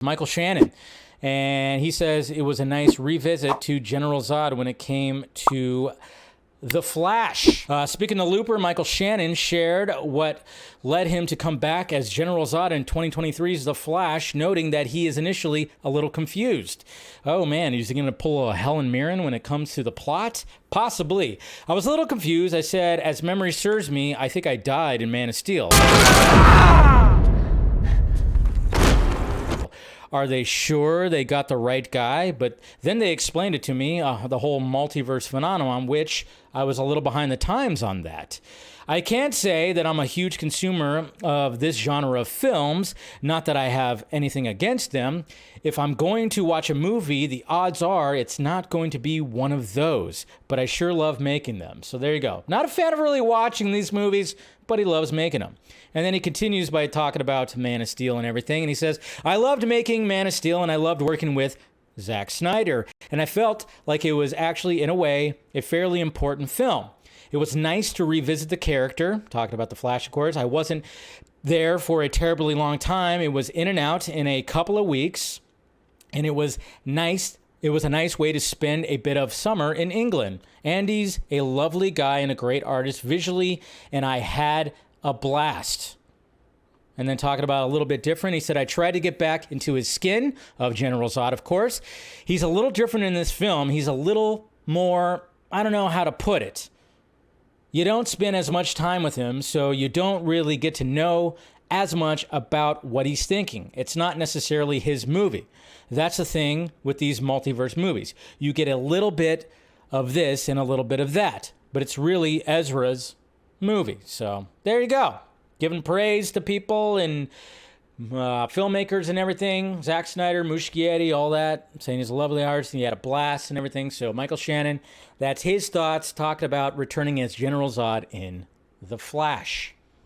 Michael Shannon. And he says it was a nice revisit to General Zod when it came to The Flash. Speaking of Looper, Michael Shannon shared what led him to come back as General Zod in 2023's The Flash, noting that he is initially a little confused. Oh man, is he going to pull a Helen Mirren when it comes to the plot? Possibly. I was a little confused. I said, as memory serves me, I think I died in Man of Steel. Are they sure they got the right guy? But then they explained it to me, the whole multiverse phenomenon, which I was a little behind the times on that. I can't say that I'm a huge consumer of this genre of films, not that I have anything against them. If I'm going to watch a movie, the odds are it's not going to be one of those, but I sure love making them. So there you go. Not a fan of really watching these movies, but he loves making them. And then he continues by talking about Man of Steel and everything. And he says, I loved making Man of Steel and I loved working with Zack Snyder. And I felt like it was actually, in a way, a fairly important film. It was nice to revisit the character, talking about the Flash, of course. I wasn't there for a terribly long time. It was in and out in a couple of weeks. And it was nice. It was a nice way to spend a bit of summer in England. Andy's a lovely guy and a great artist visually, and I had a blast. And then talking about a little bit different, he said, I tried to get back into his skin of General Zod, of course. He's a little different in this film. He's a little more, I don't know how to put it. You don't spend as much time with him, so you don't really get to know as much about what he's thinking. It's not necessarily his movie. That's the thing with these multiverse movies. You get a little bit of this and a little bit of that, but it's really Ezra's movie. So there you go. Giving praise to people and filmmakers and everything. Zack Snyder, Muschietti, all that. Saying he's a lovely artist and he had a blast and everything. So Michael Shannon, that's his thoughts talking about returning as General Zod in The Flash.